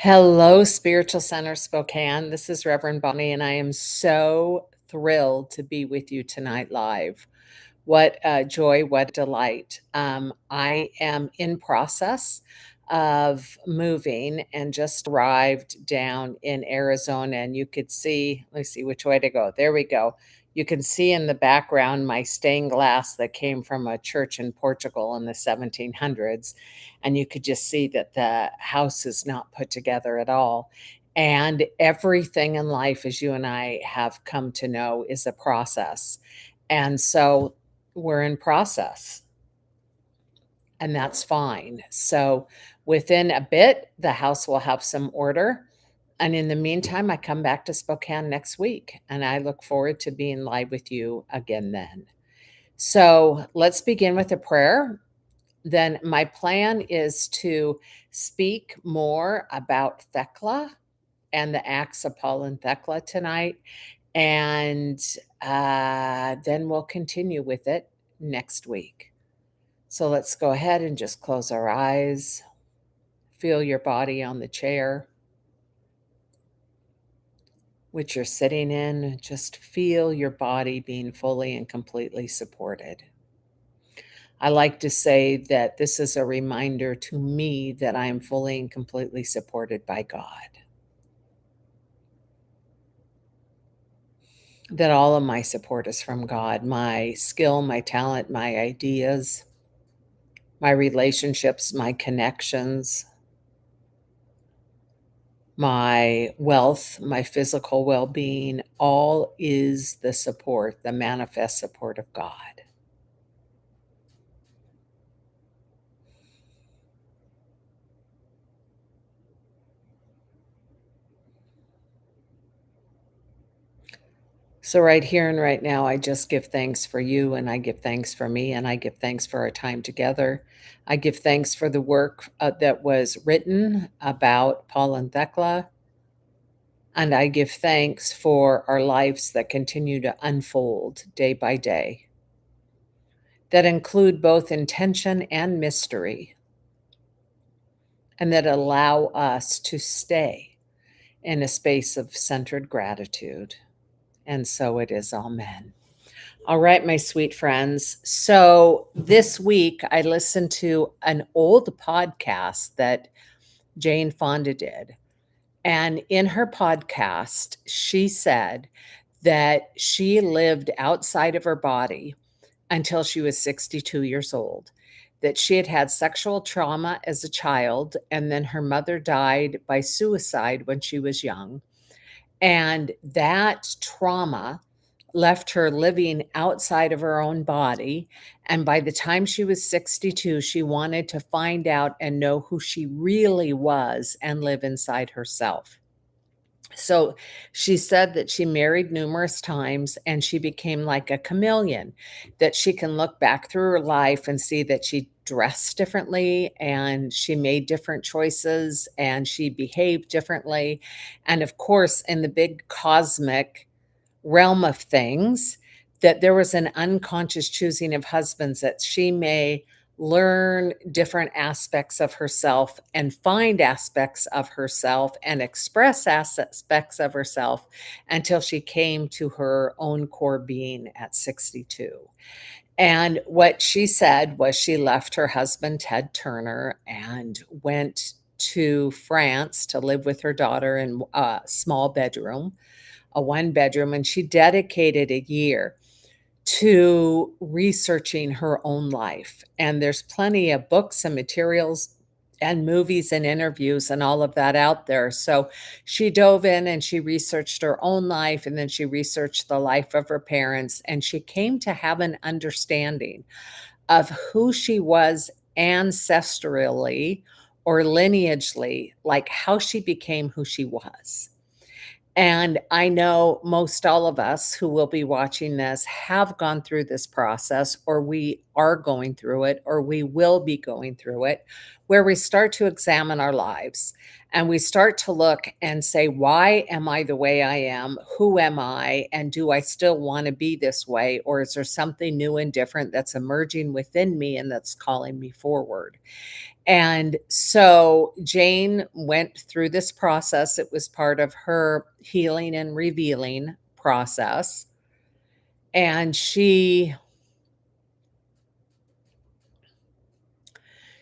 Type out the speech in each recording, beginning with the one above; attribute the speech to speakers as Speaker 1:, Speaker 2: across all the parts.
Speaker 1: Hello, Spiritual Center Spokane. This is Reverend Bonnie, and I am so thrilled to be with you tonight live. What joy, what delight. I am in process of moving and just arrived down in Arizona, and you could see, let me see which way to go. There we go. You can see in the background my stained glass that came from a church in Portugal in the 1700s. And you could just see that the house is not put together at all. And everything in life, as you and I have come to know, is a process. And so we're in process, and that's fine. So within a bit, the house will have some order. And in the meantime, I come back to Spokane next week, and I look forward to being live with you again then. So let's begin with a prayer. Then my plan is to speak more about Thecla and the acts of Paul and Thecla tonight. And then we'll continue with it next week. So let's go ahead and just close our eyes. Feel your body on the chair which you're sitting in. Just feel your body being fully and completely supported. I like to say that this is a reminder to me that I am fully and completely supported by God. That all of my support is from God, my skill, my talent, my ideas, my relationships, my connections, my wealth, my physical well being, all is the support, the manifest support of God. So, right here and right now, I just give thanks for you, and I give thanks for me, and I give thanks for our time together. I give thanks for the work that was written about Paul and Thecla. And I give thanks for our lives that continue to unfold day by day, that include both intention and mystery, and that allow us to stay in a space of centered gratitude. And so it is. Amen. All right, my sweet friends. So this week I listened to an old podcast that Jane Fonda did. And in her podcast, she said that she lived outside of her body until she was 62 years old, that she had had sexual trauma as a child, and then her mother died by suicide when she was young. And that trauma left her living outside of her own body. And by the time she was 62, she wanted to find out and know who she really was and live inside herself. So she said that she married numerous times and she became like a chameleon, that she can look back through her life and see that she dressed differently and she made different choices and she behaved differently. And of course, in the big cosmic realm of things, that there was an unconscious choosing of husbands, that she may learn different aspects of herself and find aspects of herself and express aspects of herself until she came to her own core being at 62. And what she said was she left her husband, Ted Turner, and went to France to live with her daughter in a small bedroom, a one bedroom, and she dedicated a year to researching her own life. And there's plenty of books and materials and movies and interviews and all of that out there. So she dove in and she researched her own life, and then she researched the life of her parents, and she came to have an understanding of who she was ancestrally or lineagely, like how she became who she was. And I know most all of us who will be watching this have gone through this process, or we are going through it, or we will be going through it, where we start to examine our lives and we start to look and say, why am I the way I am? Who am I? And do I still want to be this way? Or is there something new and different that's emerging within me and that's calling me forward? And so Jane went through this process. It was part of her healing and revealing process. And she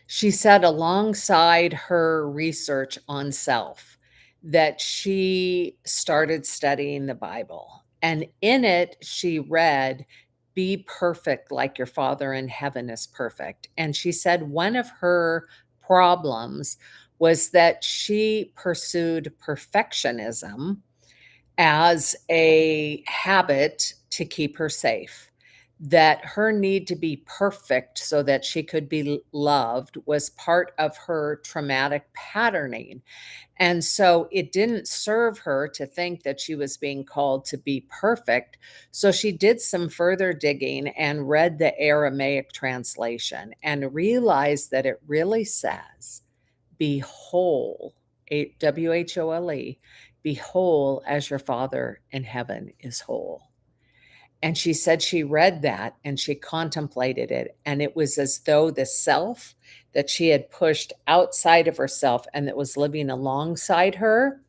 Speaker 1: said alongside her research on self that she started studying the Bible. And in it, she read, "Be perfect like your Father in heaven is perfect." And she said one of her problems was that she pursued perfectionism as a habit to keep her safe. That her need to be perfect so that she could be loved was part of her traumatic patterning. And so it didn't serve her to think that she was being called to be perfect. So she did some further digging and read the Aramaic translation and realized that it really says, "Be whole," WHOLE, "be whole as your Father in heaven is whole." And she said she read that and she contemplated it, and it was as though the self that she had pushed outside of herself and that was living alongside her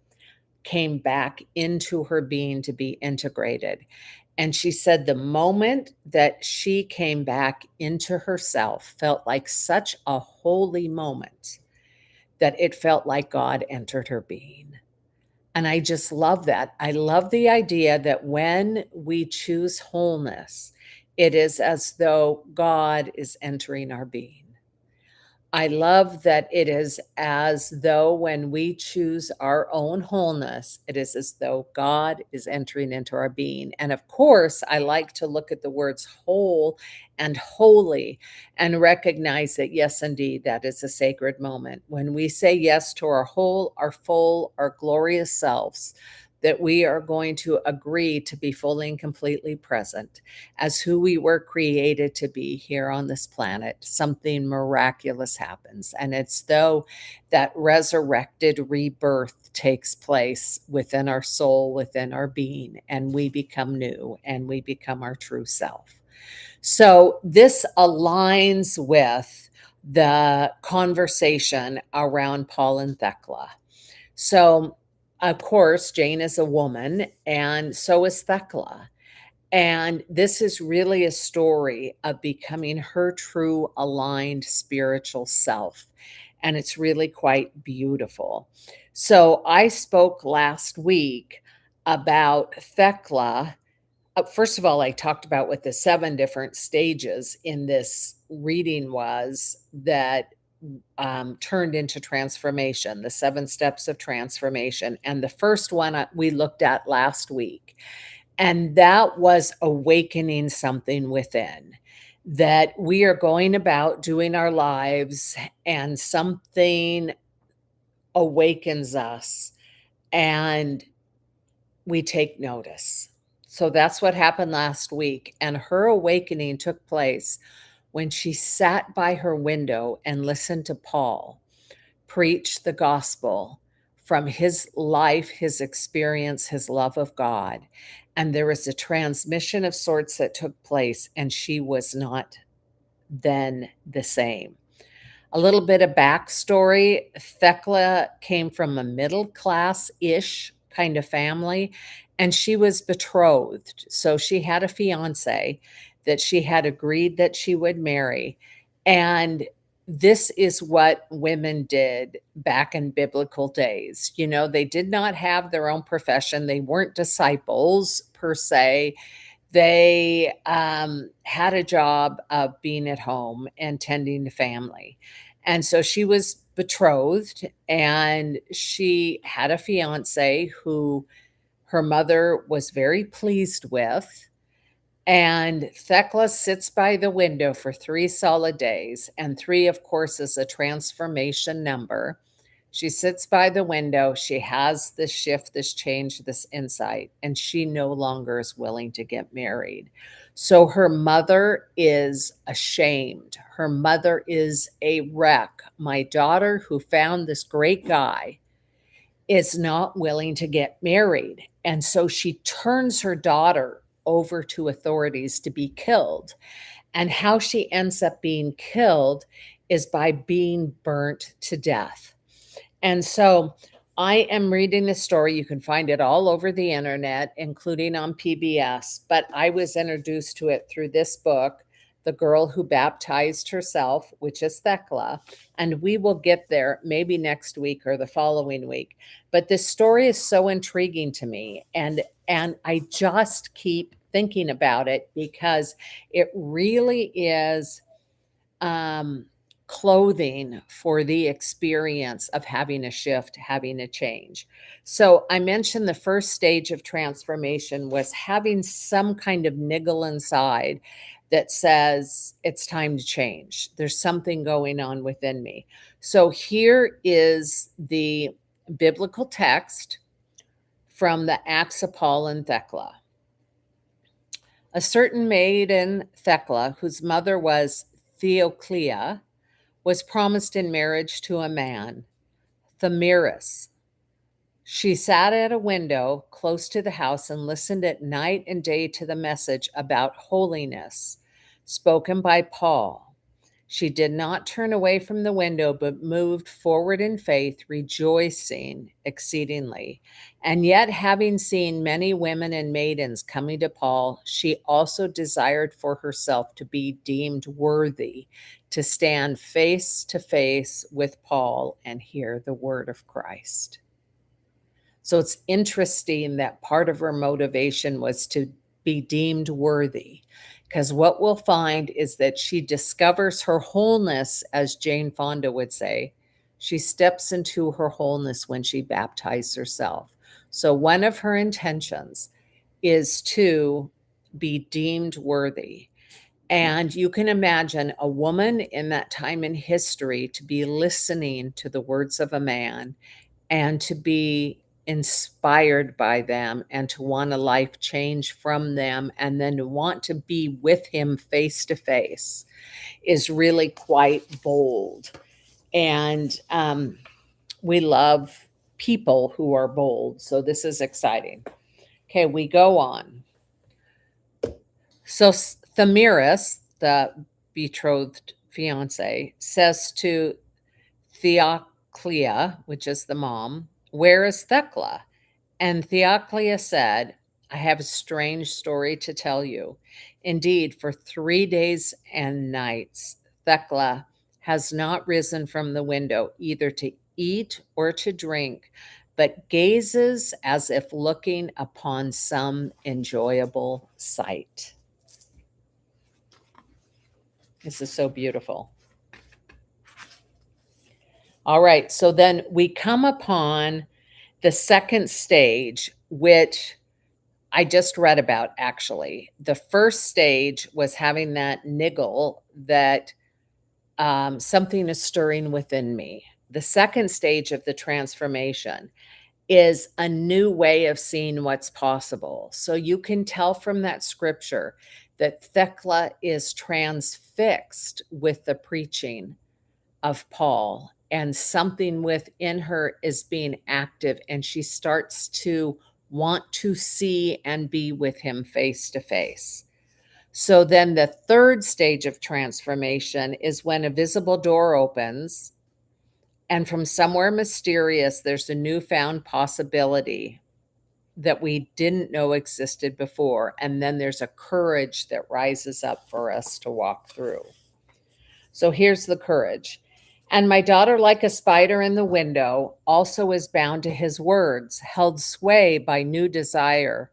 Speaker 1: came back into her being to be integrated. And she said the moment that she came back into herself felt like such a holy moment that it felt like God entered her being. And I just love that. I love the idea that when we choose wholeness, it is as though God is entering our being. I love that it is as though when we choose our own wholeness, it is as though God is entering into our being. And of course, I like to look at the words whole and holy and recognize that, yes, indeed, that is a sacred moment. When we say yes to our whole, our full, our glorious selves, that we are going to agree to be fully and completely present as who we were created to be here on this planet, something miraculous happens. And it's though that resurrected rebirth takes place within our soul, within our being, and we become new and we become our true self. So this aligns with the conversation around Paul and Thecla. So, of course, Jane is a woman, and so is Thecla. And this is really a story of becoming her true aligned spiritual self. And it's really quite beautiful. So I spoke last week about Thecla. First of all, I talked about what the 7 different stages in this reading was that turned into transformation, the 7 steps of transformation. And the first one we looked at last week. And that was awakening something within, that we are going about doing our lives and something awakens us and we take notice. So that's what happened last week. And her awakening took place when she sat by her window and listened to Paul preach the gospel from his life, his experience, his love of God. And there was a transmission of sorts that took place, and she was not then the same. A little bit of backstory. Thecla came from a middle class ish kind of family, and she was betrothed. So she had a fiance that she had agreed that she would marry. And this is what women did back in biblical days. You know, they did not have their own profession, they weren't disciples per se. They had a job of being at home and tending the family. And so she was betrothed and she had a fiance who her mother was very pleased with. And Thecla sits by the window for 3 solid days. And 3, of course, is a transformation number. She sits by the window. She has this shift, this change, this insight, and she no longer is willing to get married. So her mother is ashamed. Her mother is a wreck. My daughter, who found this great guy, is not willing to get married. And so she turns her daughter over to authorities to be killed. And how she ends up being killed is by being burnt to death. And so I am reading this story. You can find it all over the internet, including on PBS, but I was introduced to it through this book, The Girl Who Baptized Herself, which is Thecla. And we will get there maybe next week or the following week. But this story is so intriguing to me. And I just keep thinking about it because it really is um, clothing for the experience of having a shift, having a change. So I mentioned the first stage of transformation was having some kind of niggle inside that says it's time to change. There's something going on within me. So here is the biblical text from the Acts of Paul and Thecla. A certain maiden, Thecla, whose mother was Theoclia, was promised in marriage to a man, Thamyris. She sat at a window close to the house and listened at night and day to the message about holiness spoken by Paul. She did not turn away from the window, but moved forward in faith, rejoicing exceedingly. And yet, having seen many women and maidens coming to Paul, she also desired for herself to be deemed worthy to stand face to face with Paul and hear the word of Christ. So it's interesting that part of her motivation was to be deemed worthy, because what we'll find is that she discovers her wholeness, as Jane Fonda would say. She steps into her wholeness when she baptized herself. So one of her intentions is to be deemed worthy. And you can imagine a woman in that time in history to be listening to the words of a man and to be inspired by them and to want a life change from them and then to want to be with him face to face is really quite bold. And we love people who are bold. So this is exciting. Okay, we go on. So Thamyris, the betrothed fiance, says to Theoclia, which is the mom, "Where is Thecla?" And Theoclia said, "I have a strange story to tell you. Indeed, for 3 days and nights, Thecla has not risen from the window either to eat or to drink, but gazes as if looking upon some enjoyable sight." This is so beautiful. All right, so then we come upon the second stage, which I just read about actually. The first stage was having that niggle that something is stirring within me. The second stage of the transformation is a new way of seeing what's possible. So you can tell from that scripture that Thecla is transfixed with the preaching of Paul, and something within her is being active, and she starts to want to see and be with him face to face. So then the third stage of transformation is when a visible door opens, and from somewhere mysterious, there's a newfound possibility that we didn't know existed before. And then there's a courage that rises up for us to walk through. So here's the courage. And my daughter, like a spider in the window, also is bound to his words, held sway by new desire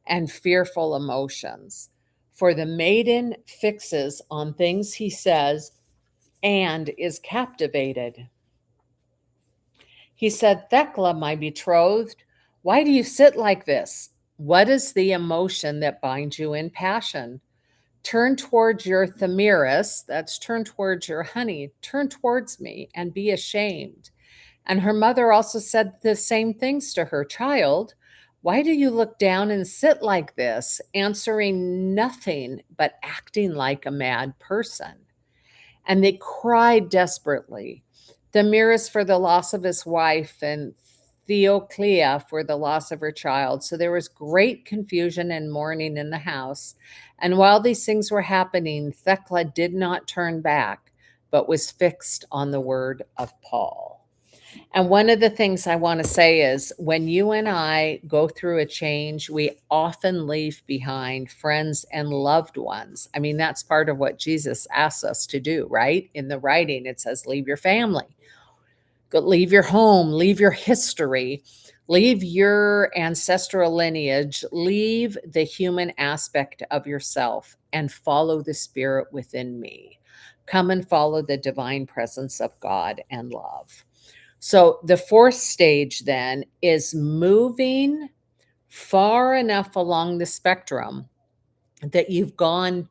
Speaker 1: and fearful emotions. For the maiden fixes on things he says and is captivated. He said, "Thecla, my betrothed, why do you sit like this? What is the emotion that binds you in passion? Turn towards your Thamyris, that's turn towards your honey, turn towards me and be ashamed." And her mother also said the same things to her child. "Why do you look down and sit like this, answering nothing but acting like a mad person?" And they cried desperately. Thamyris for the loss of his wife and Theoclia for the loss of her child. So there was great confusion and mourning in the house. And while these things were happening, Thecla did not turn back, but was fixed on the word of Paul. And one of the things I want to say is when you and I go through a change, we often leave behind friends and loved ones. I mean, that's part of what Jesus asks us to do, right? In the writing, it says, leave your family, go, leave your home, leave your history, leave your ancestral lineage, leave the human aspect of yourself and follow the spirit within me. Come and follow the divine presence of God and love. So the fourth stage then is moving far enough along the spectrum that you've gone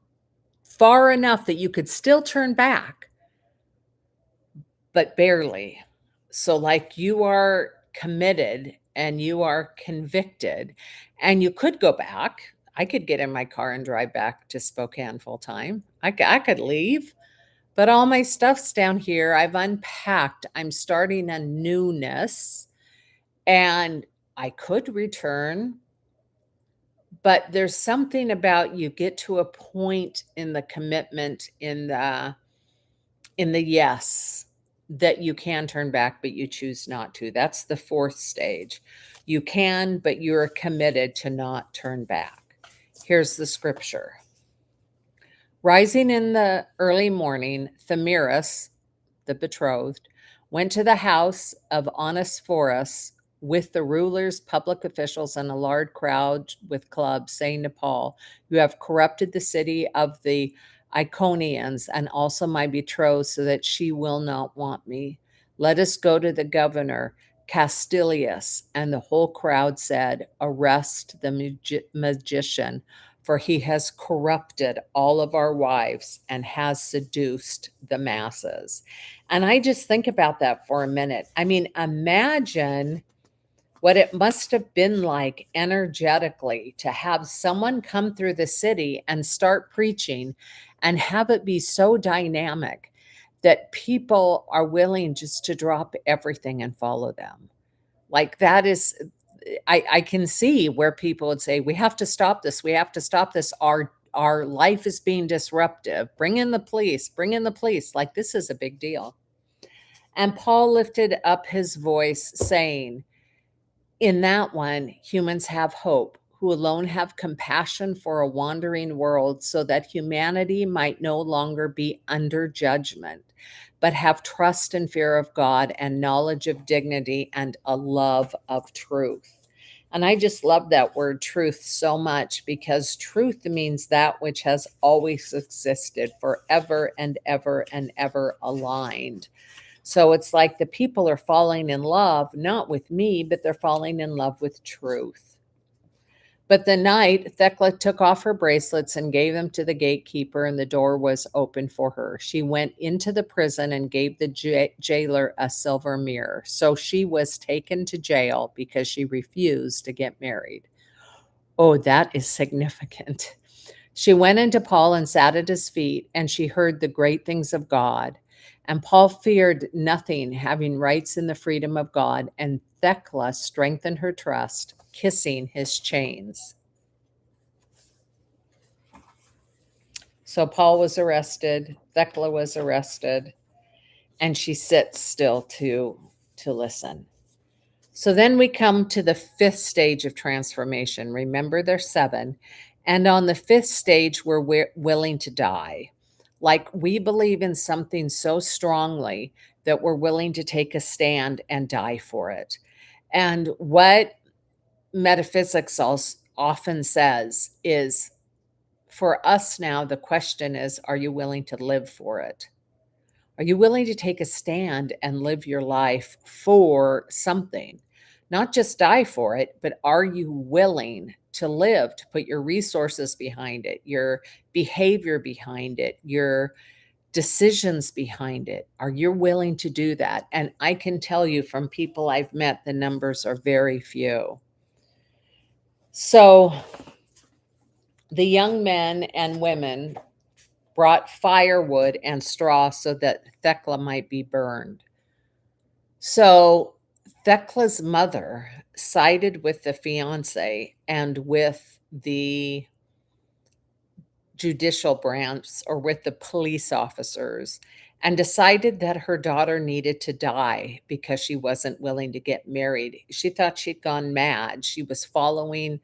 Speaker 1: far enough that you could still turn back, but barely. So, like, you are committed and you are convicted, and you could go back. I could get in my car and drive back to Spokane full time. I could leave, but all my stuff's down here. I've unpacked. I'm starting a newness. And I could return, but there's something about you get to a point in the commitment, in the yes, that you can turn back, but you choose not to. That's the fourth stage. You can, but you're committed to not turn back. Here's the scripture. Rising in the early morning, Thamyris, the betrothed, went to the house of Onesiphorus with the rulers, public officials, and a large crowd with clubs, saying to Paul, you have corrupted the city of the Iconians and also my betrothed, so that she will not want me. Let us go to the governor, Castilius. And the whole crowd said, arrest the magician, for he has corrupted all of our wives and has seduced the masses. And I just think about that for a minute. I mean, imagine what it must have been like energetically to have someone come through the city and start preaching and have it be so dynamic that people are willing just to drop everything and follow them. Like, that is, I can see where people would say, we have to stop this. We have to stop this. Our life is being disruptive. Bring in the police. Bring in the police. Like, this is a big deal. And Paul lifted up his voice, saying, in that one, humans have hope, who alone have compassion for a wandering world, so that humanity might no longer be under judgment, but have trust and fear of God and knowledge of dignity and a love of truth. And I just love that word truth so much, because truth means that which has always existed, forever and ever and ever aligned. So it's like the people are falling in love, not with me, but they're falling in love with truth. But the night, Thecla took off her bracelets and gave them to the gatekeeper, and the door was open for her. She went into the prison and gave the jailer a silver mirror. So she was taken to jail because she refused to get married. Oh, that is significant. She went into Paul and sat at his feet, and she heard the great things of God. And Paul feared nothing, having rights in the freedom of God, and Thecla strengthened her trust, kissing his chains. So Paul was arrested, Thecla was arrested, and she sits still to listen. So then we come to the fifth stage of transformation. Remember, there's 7. And on the fifth stage, we're willing to die. Like, we believe in something so strongly that we're willing to take a stand and die for it. And what metaphysics often says is, for us now, the question is, are you willing to live for it? Are you willing to take a stand and live your life for something? Not just die for it, but are you willing to live, to put your resources behind it, your behavior behind it, your decisions behind it? Are you willing to do that? And I can tell you from people I've met, the numbers are very few. So the young men and women brought firewood and straw so that Thecla might be burned. So Thecla's mother sided with the fiance and with the judicial branch, or with the police officers, and decided that her daughter needed to die because she wasn't willing to get married. She thought she'd gone mad. She was following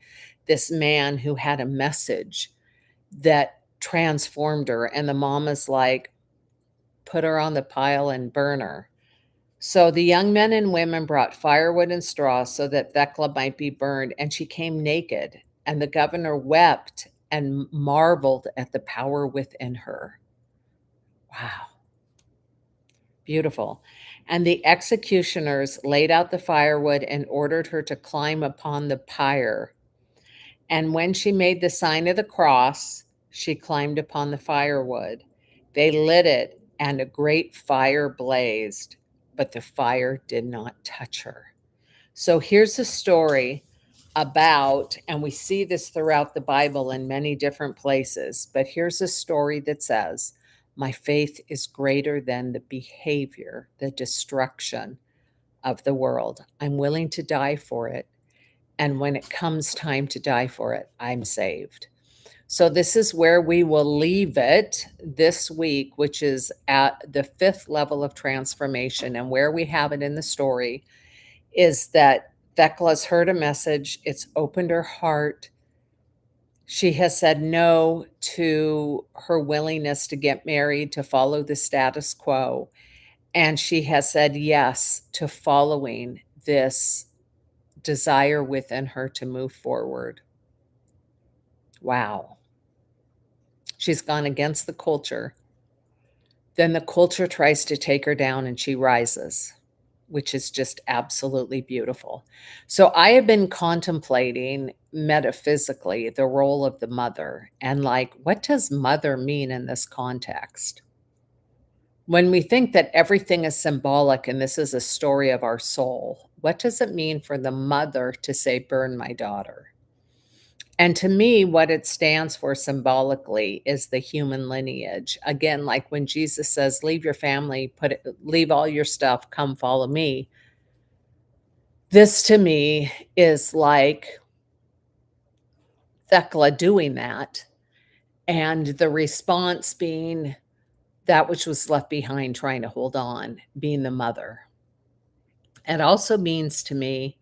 Speaker 1: this man who had a message that transformed her, and the mom is like, "Put her on the pile and burn her." So the young men and women brought firewood and straw so that Thecla might be burned, and she came naked. And the governor wept and marveled at the power within her. Wow, beautiful. And the executioners laid out the firewood and ordered her to climb upon the pyre. And when she made the sign of the cross, she climbed upon the firewood. They lit it, and a great fire blazed, but the fire did not touch her. So here's a story about, and we see this throughout the Bible in many different places, but here's a story that says, my faith is greater than the behavior, the destruction of the world. I'm willing to die for it. And when it comes time to die for it, I'm saved. So this is where we will leave it this week, which is at the 5th level of transformation. And where we have it in the story is that Thecla's heard a message. It's opened her heart. She has said no to her willingness to get married, to follow the status quo. And she has said yes to following this desire within her to move forward. Wow. She's gone against the culture. Then the culture tries to take her down and she rises, which is just absolutely beautiful. So I have been contemplating metaphysically the role of the mother and like, what does mother mean in this context? When we think that everything is symbolic and this is a story of our soul, what does it mean for the mother to say, burn my daughter? And to me, what it stands for symbolically is the human lineage. Again, like when Jesus says, leave your family, leave all your stuff, come follow me. This to me is like Thecla doing that, and the response being that which was left behind, trying to hold on, being the mother. It also means to me,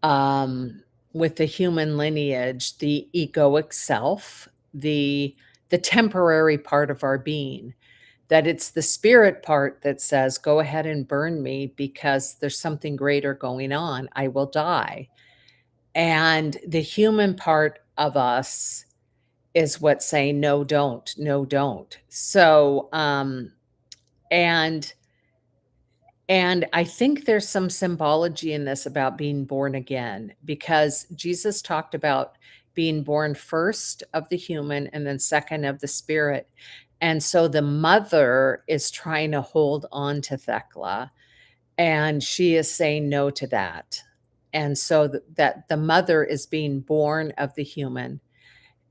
Speaker 1: um, with the human lineage, the egoic self, the temporary part of our being, that it's the spirit part that says, go ahead and burn me because there's something greater going on. I will die. And the human part of us is what's saying, no, don't, no, don't. So, and and I think there's some symbology in this about being born again, because Jesus talked about being born first of the human and then second of the spirit. And so the mother is trying to hold on to Thecla, and she is saying no to that. And so that the mother is being born of the human,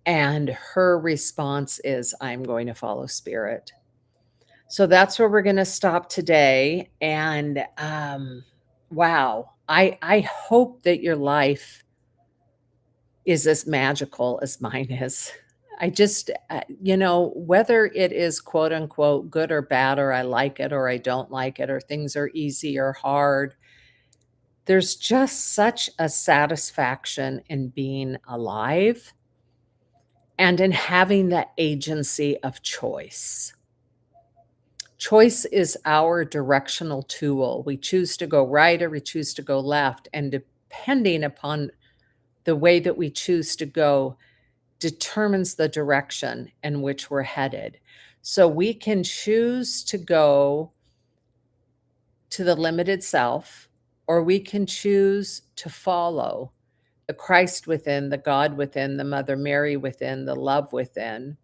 Speaker 1: and her response is, I'm going to follow spirit. So that's where we're gonna stop today, and, wow, I hope that your life is as magical as mine is. I just, whether it is, quote, unquote, "good or bad," or I like it or I don't like it, or things are easy or hard, there's just such a satisfaction in being alive and in having the agency of choice. Choice is our directional tool. We choose to go right or we choose to go left. And depending upon the way that we choose to go, determines the direction in which we're headed. So we can choose to go to the limited self, or we can choose to follow the Christ within, the God within, the Mother Mary within, the love within,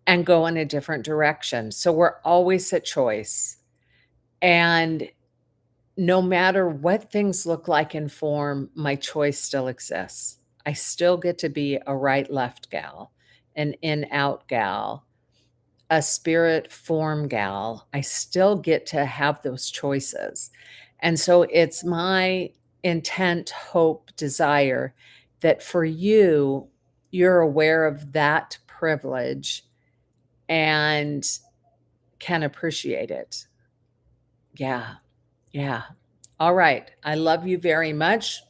Speaker 1: and go in a different direction. So we're always at choice. And no matter what things look like in form, my choice still exists. I still get to be a right left gal, an in out gal, a spirit form gal. I still get to have those choices. And so it's my intent, hope, desire that for you, you're aware of that privilege, and can appreciate it. Yeah. Yeah. All right. I love you very much.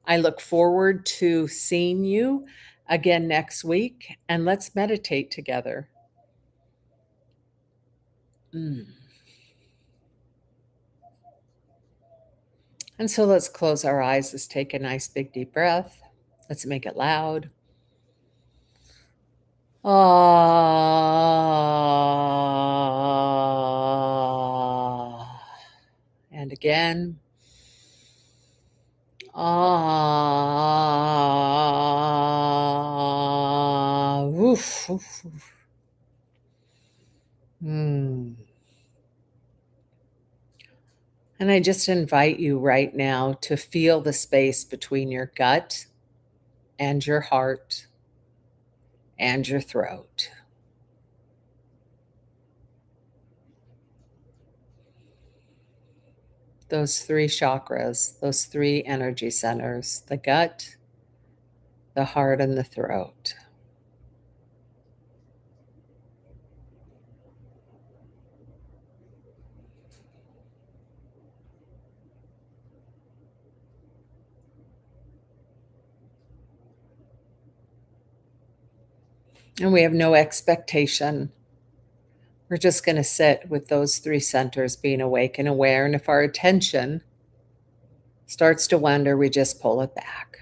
Speaker 1: I look forward to seeing you again next week, and let's meditate together. Mm. And so let's close our eyes. Let's take a nice big deep breath. Let's make it loud. Ah. And again. Ah. Woof, woof, woof. Hmm. And I just invite you right now to feel the space between your gut and your heart and your throat. Those three chakras, those three energy centers, the gut, the heart, and the throat. And we have no expectation. We're just going to sit with those three centers being awake and aware. And if our attention starts to wander, we just pull it back.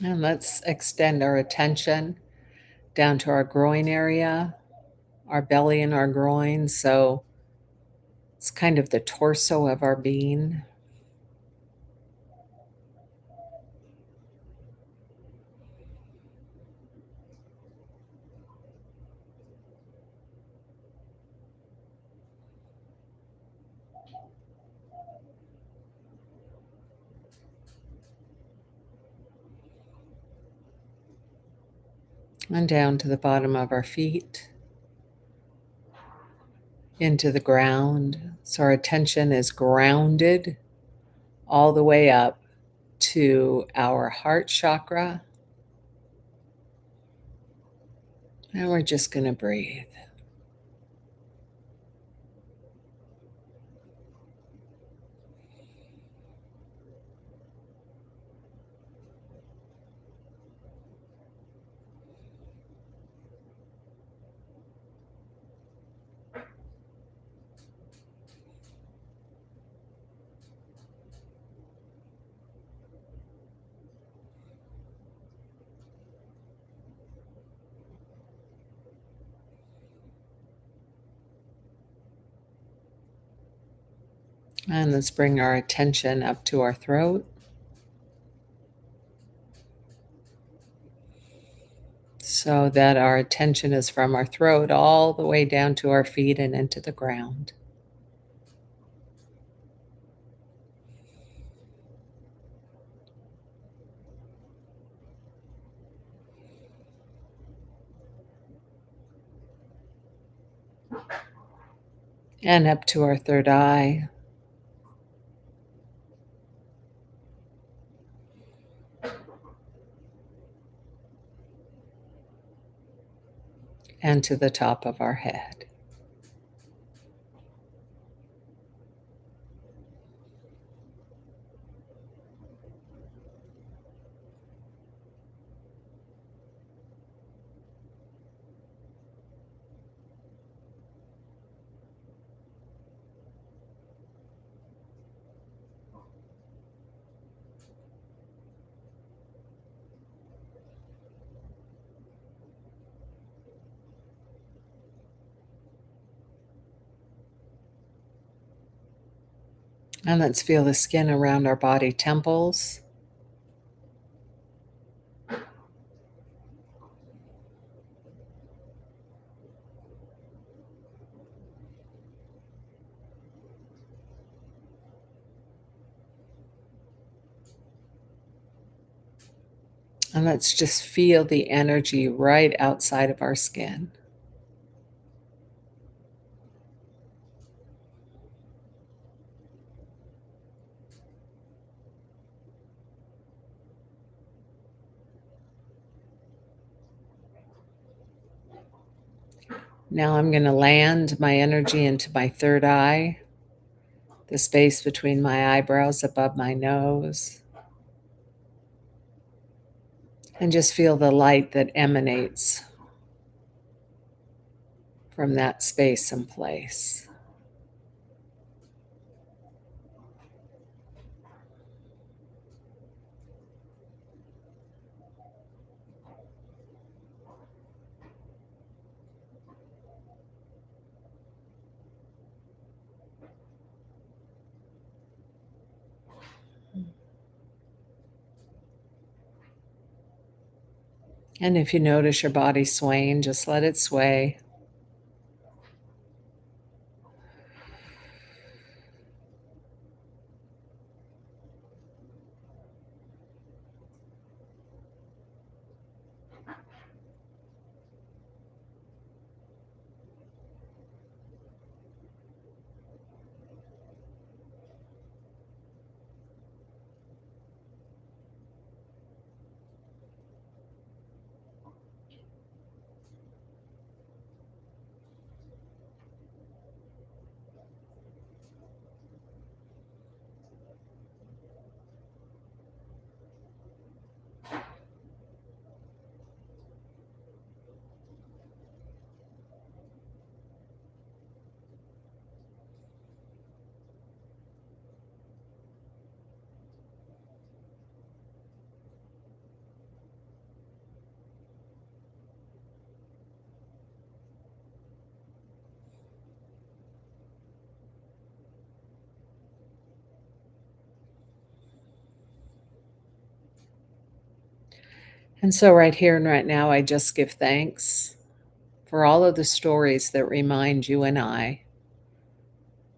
Speaker 1: And let's extend our attention down to our groin area, our belly and our groin. So it's kind of the torso of our being. And down to the bottom of our feet, into the ground. So our attention is grounded all the way up to our heart chakra. And we're just going to breathe. And let's bring our attention up to our throat. So that our attention is from our throat all the way down to our feet and into the ground. And up to our third eye. And to the top of our head. And let's feel the skin around our body temples. And let's just feel the energy right outside of our skin. Now I'm going to land my energy into my third eye, the space between my eyebrows above my nose, and just feel the light that emanates from that space and place. And if you notice your body swaying, just let it sway. And so, right here and right now, I just give thanks for all of the stories that remind you and I,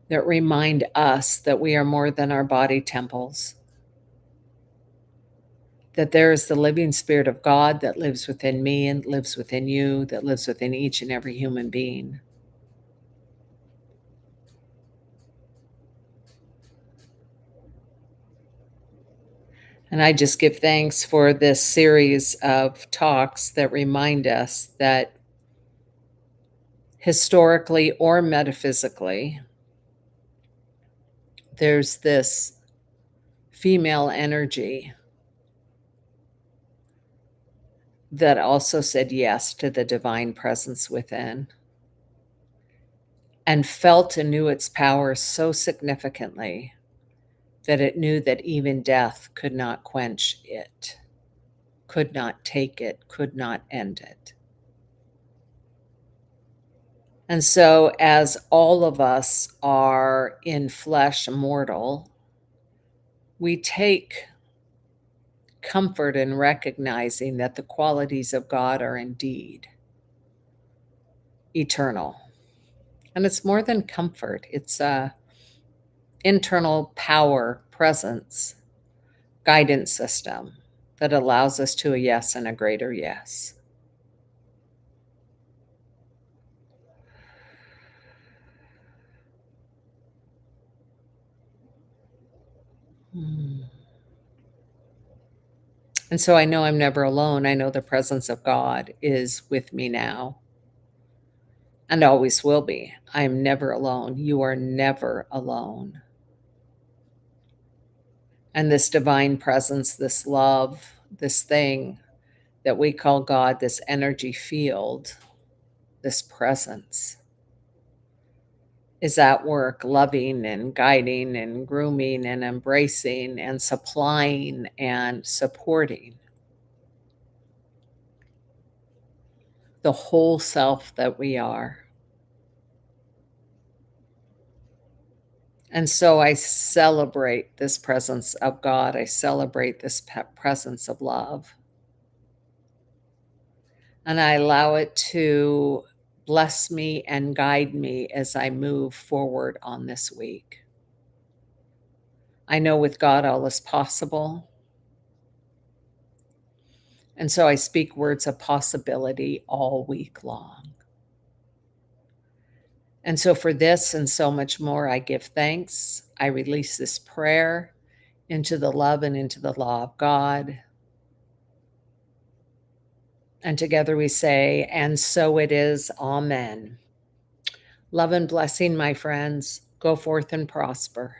Speaker 1: that remind us that we are more than our body temples, that there is the living Spirit of God that lives within me and lives within you, that lives within each and every human being. And I just give thanks for this series of talks that remind us that historically or metaphysically, there's this female energy that also said yes to the divine presence within and felt and knew its power so significantly that it knew that even death could not quench it, could not take it, could not end it. And so, as all of us are in flesh mortal, we take comfort in recognizing that the qualities of God are indeed eternal. And it's more than comfort, it's a internal power, presence, guidance system that allows us to a yes and a greater yes. Hmm. And so I know I'm never alone. I know the presence of God is with me now and always will be. I am never alone. You are never alone. And this divine presence, this love, this thing that we call God, this energy field, this presence is at work, loving and guiding and grooming and embracing and supplying and supporting the whole self that we are. And so I celebrate this presence of God. I celebrate this presence of love. And I allow it to bless me and guide me as I move forward on this week. I know with God all is possible. And so I speak words of possibility all week long. And so for this and so much more, I give thanks. I release this prayer into the love and into the law of God. And together we say, and so it is. Amen. Love and blessing, my friends. Go forth and prosper.